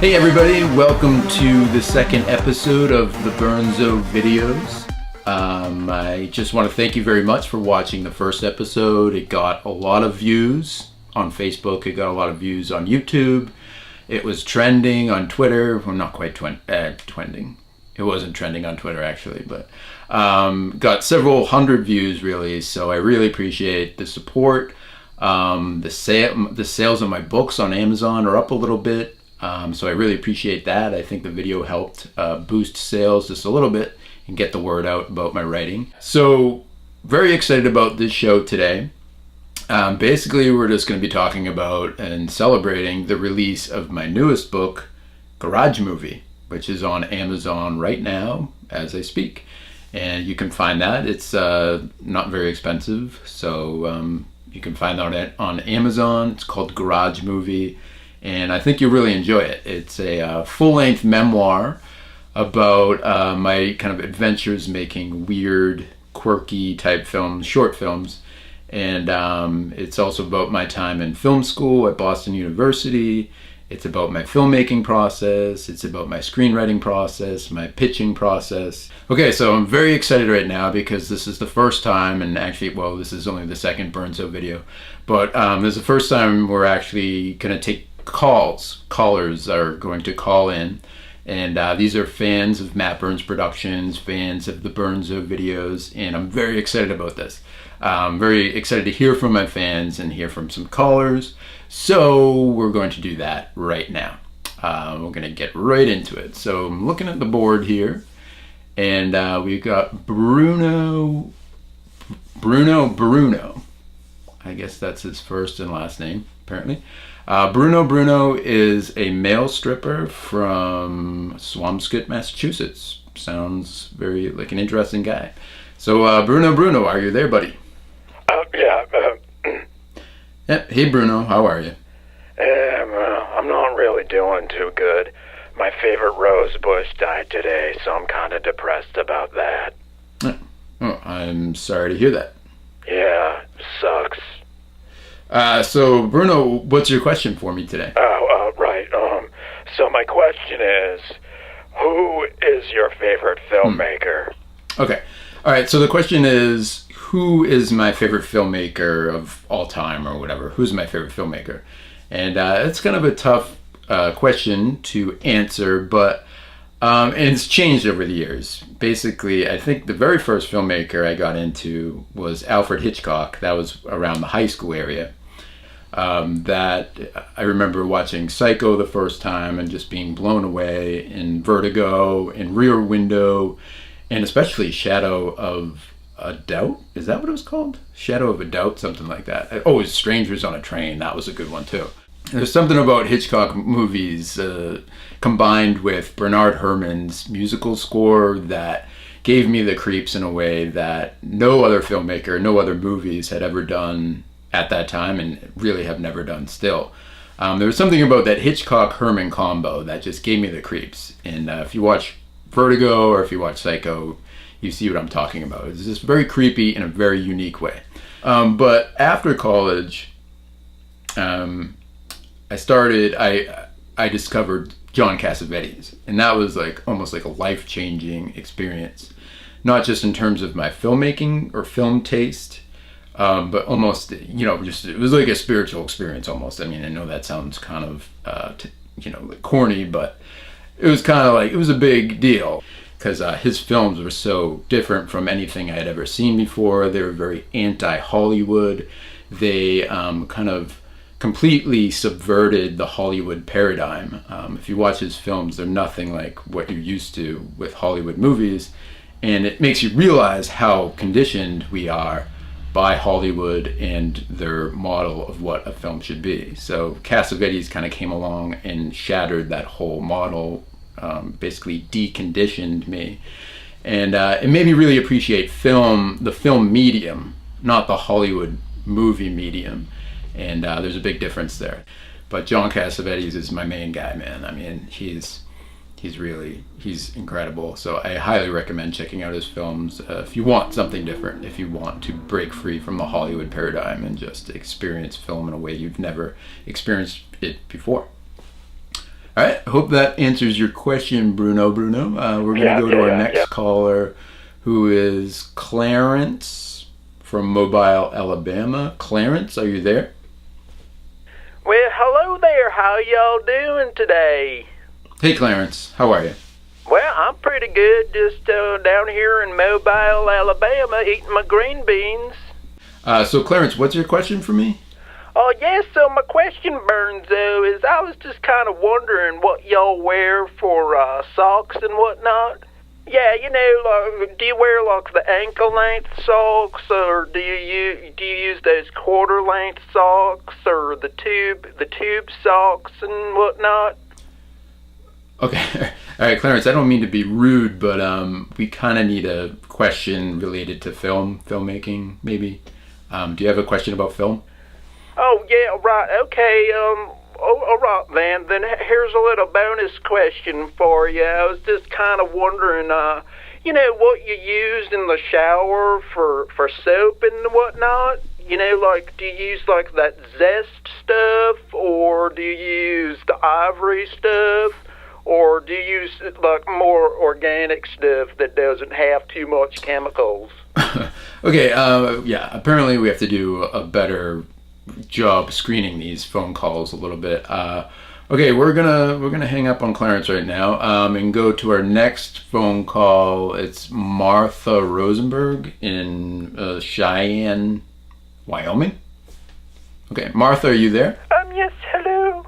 Hey everybody, welcome to the second episode of the Burnzo videos. I just want to thank you very much for watching the first episode. It got a lot of views on Facebook, it got a lot of views on YouTube. It was trending on Twitter. Well, not quite trending. It wasn't trending on Twitter actually, but got several hundred views really, so I really appreciate the support. The sales of my books on Amazon are up a little bit. So I really appreciate that. I think the video helped boost sales just a little bit and get the word out about my writing. So very excited about this show today. Basically, we're just going to be talking about and celebrating the release of my newest book, Garage Movie, which is on Amazon right now as I speak. And you can find that. It's not very expensive. So you can find that on Amazon. It's called Garage Movie. And I think you'll really enjoy it. It's a full-length memoir about my kind of adventures making weird, quirky type films, short films. And it's also about my time in film school at Boston University. It's about my filmmaking process. It's about my screenwriting process, my pitching process. Okay, so I'm very excited right now because this is the first time, and actually, well, this is only the second Burnzo video, but this is the first time we're actually going to take calls. Callers are going to call in, and these are fans of Matt Burns Productions, fans of the Burnzo videos, and I'm very excited about this. I'm very excited to hear from my fans and hear from some callers, so we're going to do that right now. We're going to get right into it. So I'm looking at the board here, and we've got Bruno. I guess that's his first and last name, apparently. Bruno is a male stripper from Swampscott, Massachusetts. Sounds very like an interesting guy. So Bruno, are you there, buddy? Yeah. Yep. Hey Bruno, how are you? I'm not really doing too good. My favorite rose bush died today, so I'm kind of depressed about that. Oh, I'm sorry to hear that. Yeah, sucks. So Bruno, what's your question for me today? Right. So my question is, who is your favorite filmmaker? Okay. All right. So the question is, who is my favorite filmmaker of all time or whatever? Who's my favorite filmmaker? And it's kind of a tough question to answer, but and it's changed over the years. Basically, I think the very first filmmaker I got into was Alfred Hitchcock. That was around the high school area. That I remember watching Psycho the first time and just being blown away, in Vertigo, in Rear Window, and especially Shadow of a Doubt. Is that what it was called? Shadow of a Doubt, something like that. Oh, it was Strangers on a Train. That was a good one too. There's something about Hitchcock movies combined with Bernard Herrmann's musical score that gave me the creeps in a way that no other filmmaker, no other movies had ever done at that time, and really have never done still. There was something about that Hitchcock-Herrmann combo that just gave me the creeps. And if you watch Vertigo or if you watch Psycho, you see what I'm talking about. It's just very creepy in a very unique way. But after college, I discovered John Cassavetes, and that was like almost like a life-changing experience, not just in terms of my filmmaking or film taste, but almost, just it was like a spiritual experience almost. I mean, I know that sounds kind of like corny, but it was kind of like, it was a big deal because his films were so different from anything I had ever seen before. They were very anti-Hollywood. They kind of completely subverted the Hollywood paradigm. If you watch his films, they're nothing like what you're used to with Hollywood movies, and it makes you realize how conditioned we are by Hollywood and their model of what a film should be. So Cassavetes kind of came along and shattered that whole model, basically deconditioned me, and it made me really appreciate the film medium, not the Hollywood movie medium. And there's a big difference there. But John Cassavetes is my main guy, man. I mean, he's incredible. So I highly recommend checking out his films if you want something different, if you want to break free from the Hollywood paradigm and just experience film in a way you've never experienced it before. All right. I hope that answers your question, Bruno. We're going to go to our next caller, who is Clarence from Mobile, Alabama. Clarence, are you there? Well, hello there. How y'all doing today? Hey, Clarence. How are you? Well, I'm pretty good. Just down here in Mobile, Alabama, eating my green beans. So, Clarence, what's your question for me? Oh, yes, so my question, Burnzo, is I was just kind of wondering what y'all wear for socks and whatnot. Yeah, you know, like, do you wear like the ankle-length socks, or do you use those quarter-length socks, or the tube socks and whatnot? Okay. All right, Clarence, I don't mean to be rude, but we kind of need a question related to filmmaking, maybe. Do you have a question about film? Oh, yeah, right, okay, all right, then. Then here's a little bonus question for you. I was just kind of wondering, you know, what you used in the shower for soap and whatnot? You know, like, do you use, like, that Zest stuff, or do you use the Ivory stuff, or do you use, like, more organic stuff that doesn't have too much chemicals? Okay, yeah, apparently we have to do a better job screening these phone calls a little bit. Okay, we're gonna hang up on Clarence right now and go to our next phone call. It's Martha Rosenberg in Cheyenne, Wyoming. Okay, Martha, are you there? Yes, hello,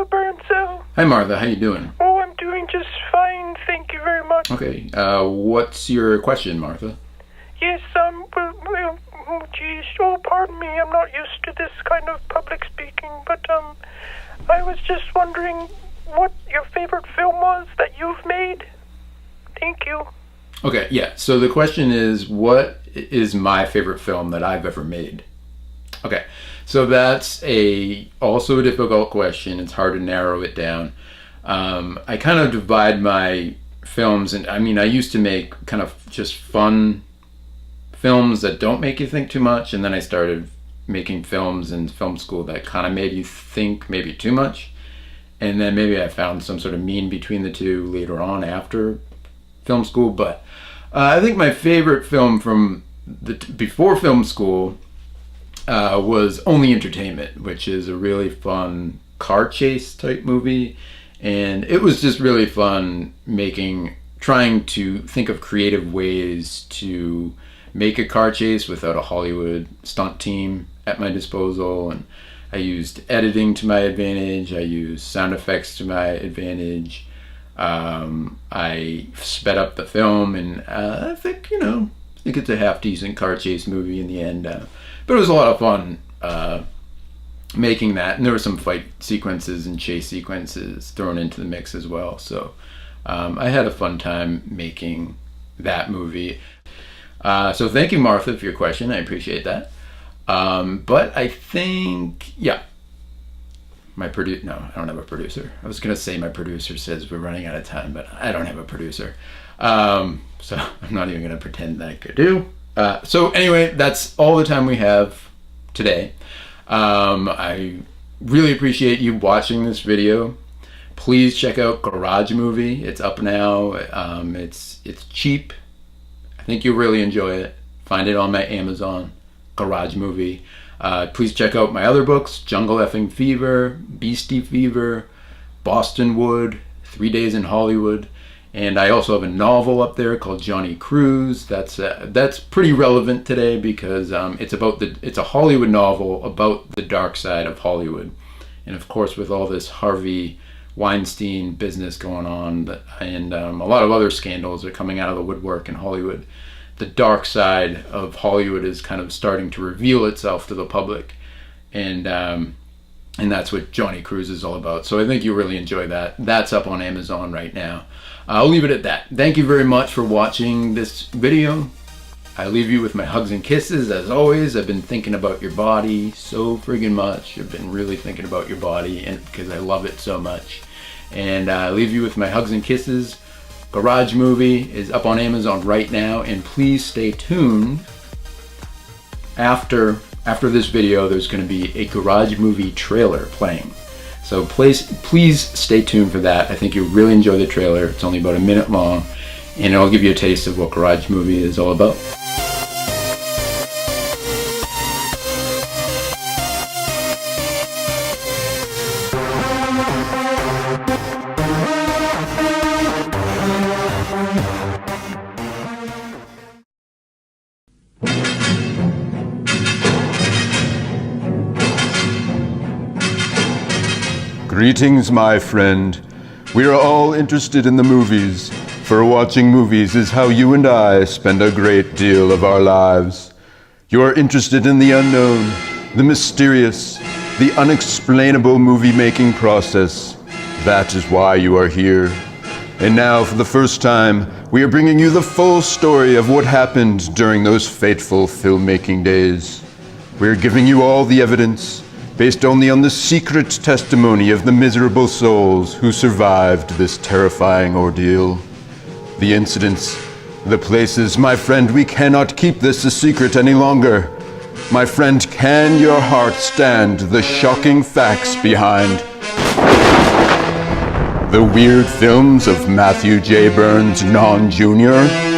Burnzo. Hi, Martha. How you doing? Oh, I'm doing just fine, thank you very much. Okay, what's your question, Martha? Yes, oh, geez, oh, pardon me, I'm not used to this kind of public speaking, but, I was just wondering what your favorite film was that you've made. Thank you. Okay, yeah, so the question is, what is my favorite film that I've ever made? Okay, so that's also a difficult question. It's hard to narrow it down. I kind of divide my films, and I mean, I used to make kind of just fun films that don't make you think too much, and then I started making films in film school that kind of made you think maybe too much, and then maybe I found some sort of mean between the two later on after film school. But I think my favorite film from before film school was Only Entertainment, which is a really fun car chase type movie, and it was just really fun trying to think of creative ways to make a car chase without a Hollywood stunt team at my disposal. And I used editing to my advantage. I used sound effects to my advantage. I sped up the film, and I think it's a half decent car chase movie in the end. But it was a lot of fun making that, and there were some fight sequences and chase sequences thrown into the mix as well. So I had a fun time making that movie. So thank you, Martha, for your question. I appreciate that. But I think, yeah, no, I don't have a producer. I was going to say my producer says we're running out of time, but I don't have a producer. So I'm not even going to pretend that I could do. So anyway, that's all the time we have today. I really appreciate you watching this video. Please check out Garage Movie. It's up now. It's cheap. I think you'll really enjoy it. Find it on my Amazon, Garage Movie. Please check out my other books, Jungle Effing Fever, Beastie Fever, Boston Wood, 3 Days in Hollywood. And I also have a novel up there called Johnny Cruise. That's pretty relevant today because it's a Hollywood novel about the dark side of Hollywood. And of course, with all this Harvey Weinstein business going on, and a lot of other scandals are coming out of the woodwork in Hollywood, the dark side of Hollywood is kind of starting to reveal itself to the public, and that's what Johnny Cruise is all about. So I think you'll really enjoy that. That's up on Amazon right now. I'll leave it at that. Thank you very much for watching this video. I leave you with my hugs and kisses. As always, I've been thinking about your body so friggin' much. I've been really thinking about your body, and because I love it so much. And I leave you with my hugs and kisses. Garage Movie is up on Amazon right now, and please stay tuned. After this video, there's going to be a Garage Movie trailer playing. So please stay tuned for that. I think you'll really enjoy the trailer. It's only about a minute long, and it'll give you a taste of what Garage Movie is all about. Greetings, my friend. We are all interested in the movies, for watching movies is how you and I spend a great deal of our lives. You are interested in the unknown, the mysterious, the unexplainable movie-making process. That is why you are here. And now, for the first time, we are bringing you the full story of what happened during those fateful filmmaking days. We are giving you all the evidence, based only on the secret testimony of the miserable souls who survived this terrifying ordeal. The incidents, the places, my friend, we cannot keep this a secret any longer. My friend, can your heart stand the shocking facts behind the weird films of Matthew J. Burns, Non-Jr.?